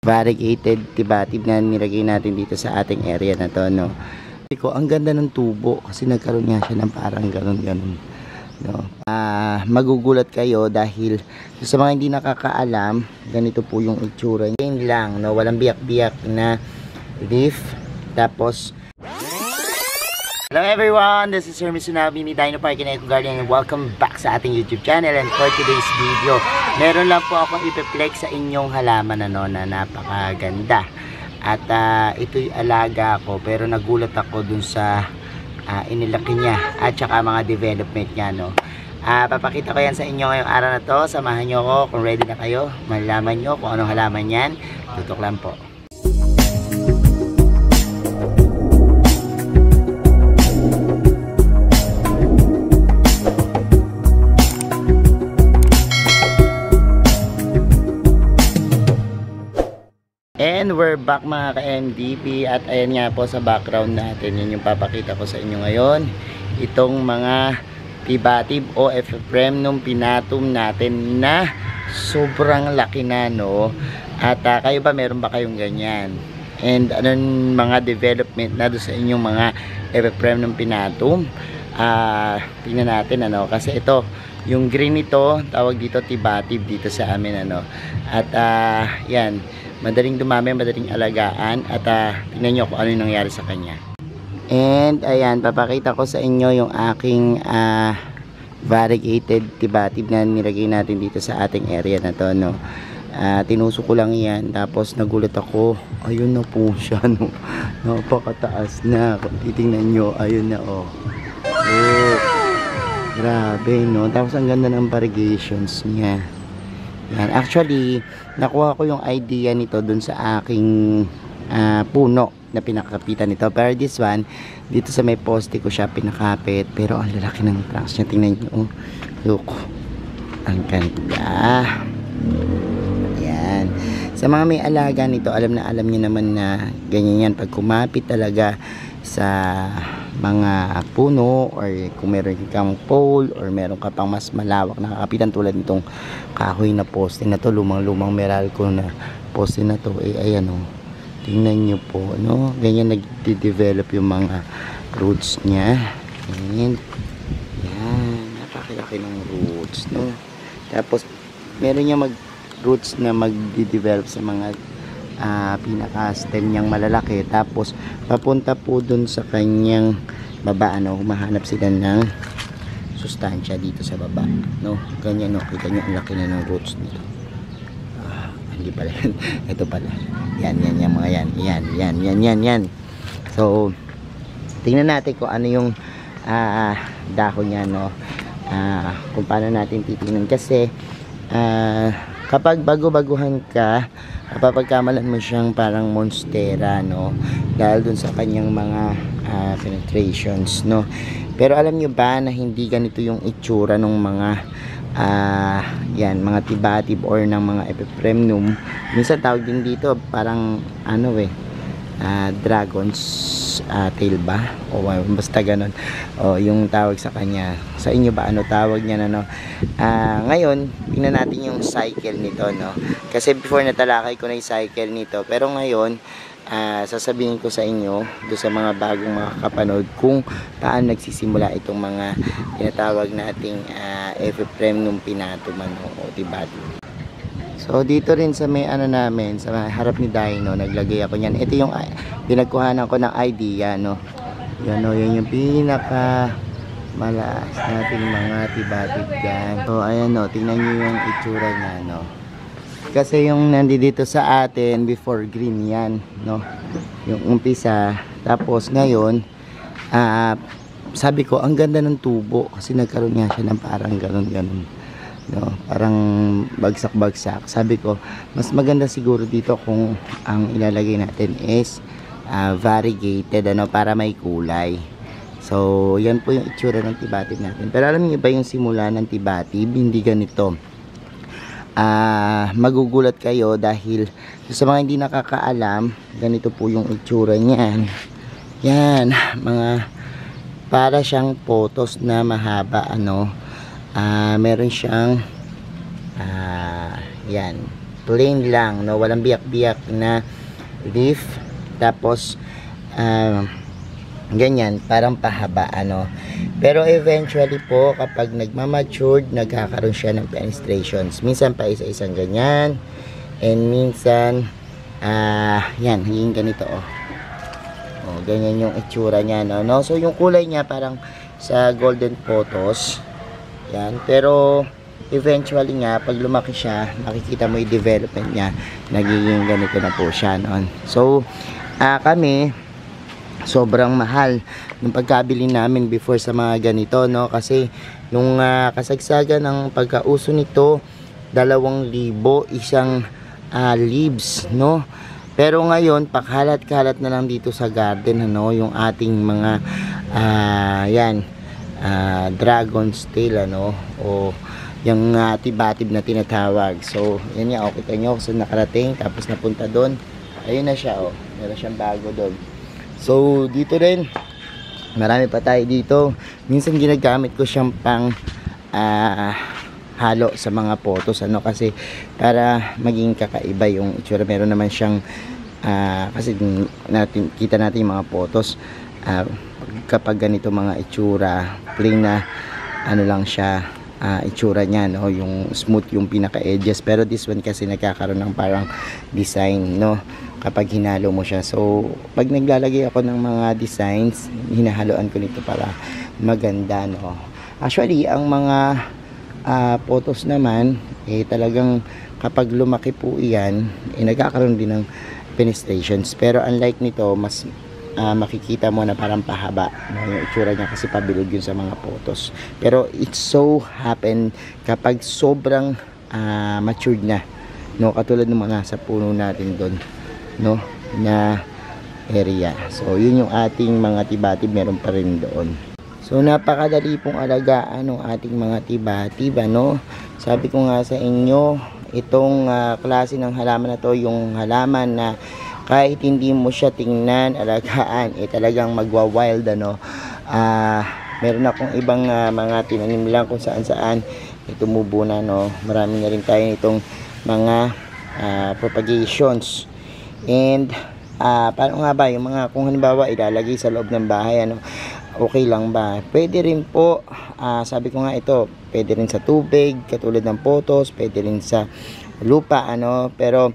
variegated tibatib na nilagay natin dito sa ating area na to, no. Ang ganda ng tubo kasi nagkaroon nga siya ng parang ganun, no. Magugulat kayo dahil sa mga hindi nakakaalam, ganito po yung itsura. Yan lang, no, walang biyak-biyak na leaf. Tapos hello everyone, this is Sir Mitsunabe ni Dino Park and Eco Garden and welcome back sa ating YouTube channel. And for today's video, meron lang po akong ipiplex sa inyong halaman na napakaganda. At ito'y alaga ko pero nagulat ako dun sa inilaki niya at saka mga development niya, no. Papakita ko yan sa inyo ngayong araw na to. Samahan nyo ako kung ready na kayo. Malaman nyo kung anong halaman yan. Tutok lang po. And we're back mga ka-MDP at ayan nga po sa background natin, yun yung papakita ko sa inyo ngayon, itong mga tibatib o Ephraemnum pinatum natin na sobrang laki na, no. At kayo ba, meron ba kayong ganyan? And anong mga development na doon sa inyong mga Ephraemnum pinatum? Tingnan natin, ano, kasi ito yung green nito, tawag dito tibatib dito sa amin, ano. At yan, madaling dumami, madaling alagaan. At tingnan nyo kung ano yung nangyari sa kanya. And ayan, papakita ko sa inyo yung aking variegated tibatib na nilagay natin dito sa ating area na to, no. Tinusok ko lang yan, tapos nagulat ako, ayun na po siya, no. Napakataas na, kung titingnan nyo, ayun na, oh. Grabe, no. Tapos ang ganda ng variegations niya. Yan. Actually, nakuha ko yung idea nito dun sa aking puno na pinakapitan nito. Pero this one, dito sa may poste ko siya pinakapit. Pero ang lalaki ng trunks niya. Tingnan nyo. Look. Ang ganda. Yan. Sa mga may alaga nito, alam nyo naman na ganyan yan. Pag kumapit talaga sa mga puno or kung meron kang pole or meron ka pang mas malawak na kakapitan tulad nitong kahoy na poste na to, lumang Meralco na poste na to, ayan, oh. Tingnan nyo po, no, ganyan nagde-develop yung mga roots niya. And yan, napakalaki ng roots, no. Tapos meron niya roots na magde-develop sa mga pinaka-stem niyang malalaki, tapos papunta po dun sa kanyang baba, ano, humahanap sila ng sustansya dito sa baba, no. Ganyan, no, kita nyo ang laki na ng roots nito. Hindi pala yan. Ito pala, yan mga yan. So tingnan natin kung ano yung dahon niya, no. Kung paano natin titingnan, kasi kapag bago-baguhan ka, mapapagkamalan mo siyang parang monstera, no, dahil dun sa kanyang mga penetrations, no. Pero alam nyo ba na hindi ganito yung itsura ng mga yan, mga tibatib or ng mga Ephraemnum. Minsan tawag din dito parang ano, dragon's tail ba, o basta ganun, o yung tawag sa kanya. Sa inyo ba, ano tawag niya, no? Ngayon tingnan natin yung cycle nito, no, kasi before natalakay ko na yung cycle nito, pero ngayon sasabihin ko sa inyo do sa mga bagong makakapanood kung paano nagsisimula itong mga tinatawag nating Ephraemnum pinatum, o tibatib. So dito rin sa may ano namin, sa harap ni Dino, naglagay ako niyan. Ito yung pinagkuhanan ko ng idea, no. Yan, no, yan yung pinaka malakas nating mga tibatib dyan. So ayan, no, tingnan nyo yung itsura niya, no. Kasi yung nandito sa atin before, green yan, no, yung umpisa. Tapos ngayon sabi ko ang ganda ng tubo kasi nagkaroon nga siya ng parang ganun, no, parang bagsak-bagsak. Sabi ko mas maganda siguro dito kung ang ilalagay natin is variegated, ano, para may kulay. So yan po yung itsura ng tibatib natin. Pero alam niyo ba yung simula ng tibatib hindi ganito? Magugulat kayo dahil sa mga hindi nakakaalam, ganito po yung itsura niyan. Yan, mga para siyang potos na mahaba, ano. Meron siyang yan, plain lang, no, walang biyak-biyak na leaf. Tapos ganyan, parang pahaba, ano. Pero eventually po, kapag nagmamatured, nagkakaroon siya ng fenestrations. Minsan pa isa-isang ganyan, and minsan yan, hingin ganito, oh. Oh, ganyan yung itsura niya, no. So yung kulay niya parang sa golden photos, yan. Pero eventually nga, pag lumaki siya, makikita mo yung development niya, nagiging ganito na po siya, no. So kami, sobrang mahal ng pagkabili namin before sa mga ganito, no, kasi nung kasagsagan ng pagkauso nito, 2,000 isang leaves, no. Pero ngayon, pakalat-kalat na lang dito sa garden, ano, yung ating mga yan, dragon's tail, ano, o yung tibatib na tinatawag. So yan nga, okay nyo kung nakarating, tapos napunta doon, ayun na siya, oh, meron siyang bago doon. So dito rin, marami pa tayo dito. Minsan ginagamit ko siyang pang halo sa mga photos, ano, kasi para maging kakaiba yung itsura. Meron naman siyang kasi kita natin yung mga photos, kapag ganito mga itsura, plain na ano lang siya, itsura niya, no, yung smooth yung pinaka edges. Pero this one kasi nagkakaroon ng parang design, no, kapag hinalo mo siya. So pag naglalagay ako ng mga designs, hinahaloan ko nito para maganda, no. Actually ang mga photos naman, talagang kapag lumaki po iyan, nagkakaroon din ng fenestrations. Pero unlike nito, mas makikita mo na parang pahaba, no, yung itsura niya, kasi pabilog yun sa mga photos. Pero it so happen kapag sobrang matured na, no, katulad ng mga sa puno natin doon, no, na area. So yun yung ating mga tibatib, meron pa rin doon. So napakadali pong alagaan ng ating mga tibatib, ano. Sabi ko nga sa inyo, itong klase ng halaman na to, yung halaman na kahit hindi mo siya tingnan, alagaan, talagang magwa-wild, ano. Meron akong ibang mga tinanim lang kung saan-saan, tumubo na, no. Marami na rin tayo nitong mga propagations. And paano nga ba yung mga, kung halimbawa ilalagay sa loob ng bahay, ano, okay lang ba? Pwede rin po, sabi ko nga, ito pwede rin sa tubig katulad ng photos, pwede rin sa lupa, ano. Pero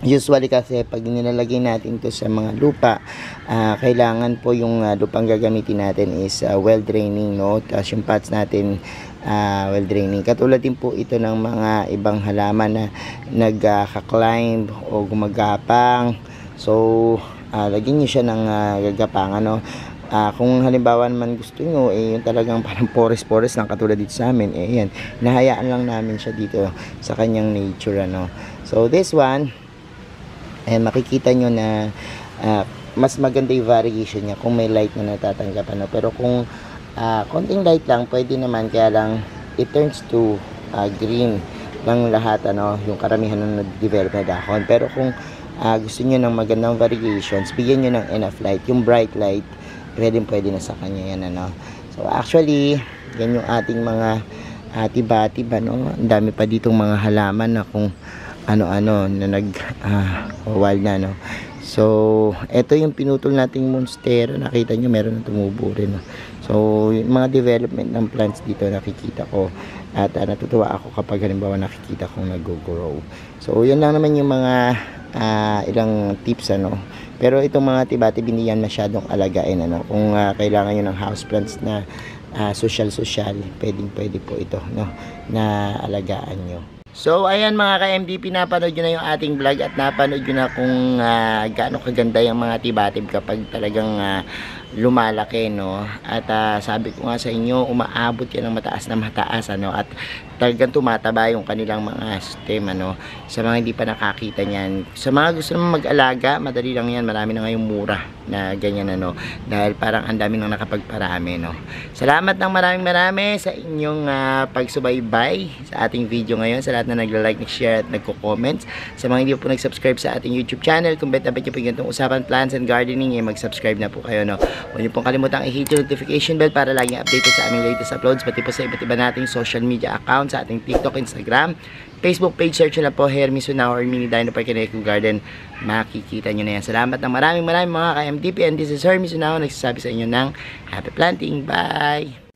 usually kasi pag nilalagay natin to sa mga lupa, kailangan po yung lupang gagamitin natin is well draining, no. Tapos yung pots natin well draining. Katulad din po ito ng mga ibang halaman na nagka-climb o gumagapang. So lagyan nyo siya ng gagapangan, no. Kung halimbawa naman gusto nyo, yung talagang parang forest lang katulad dito sa amin, yan, nahayaan lang namin siya dito sa kanyang nature, ano. So this one, makikita nyo na mas maganda yung variation niya kung may light na natatanggap, ano. Pero kung konting light lang, pwede naman, kaya lang it turns to green ng lahat, ano, yung karamihan ng nag-develop na dahon. Pero kung gusto nyo ng magandang variations, bigyan nyo ng enough light, yung bright light, pwede na sa kanya yan, ano. So actually, yan yung ating mga tibatib, ano. Ang dami pa ditong mga halaman na kung ano-ano na wild na, no. So ito yung pinutol nating monstera, nakita nyo meron na tumubo rin, no? So yung mga development ng plants dito nakikita ko, at natutuwa ako kapag halimbawa nakikita kong nag-grow. So yan lang naman yung mga ilang tips, ano. Pero itong mga tibatib hindi yan masyadong alagain, ano. Kung kailangan nyo ng houseplants na social, pwede po ito, no, na alagaan nyo. So ayan mga ka-MDP, napanood nyo na yung ating vlog at napanood nyo na kung gaano kaganda yung mga tibatib kapag talagang lumalaki, no. At sabi ko nga sa inyo, umaabot yan ng mataas na mataas, ano, at talagang tumataba yung kanilang mga stem, ano. Sa mga hindi pa nakakita niyan, sa mga gusto naman mag-alaga, madali lang yan, marami na ngayong mura na ganyan, ano, dahil parang ang dami nang nakapagparami, no. Salamat ng marami sa inyong pagsubaybay sa ating video ngayon, sa lahat na nagla-like, nag-share at nagko-comments. Sa mga hindi po nag-subscribe sa ating YouTube channel, kung bet na bet nyo po ganitong usapan plants and gardening, mag-subscribe na po kayo, no. Huwag niyo pong kalimutang i-hit yung notification bell para laging updated sa aming latest uploads, pati po sa iba't iba nating social media account, sa ating TikTok, Instagram, Facebook page, search nyo lang po Hermes Sunao or Mini Dino Park and Eco Garden. Makikita nyo na yan. Salamat ng maraming mga ka-MTP, and this is Hermes Sunao nagsasabi sa inyo ng happy planting. Bye!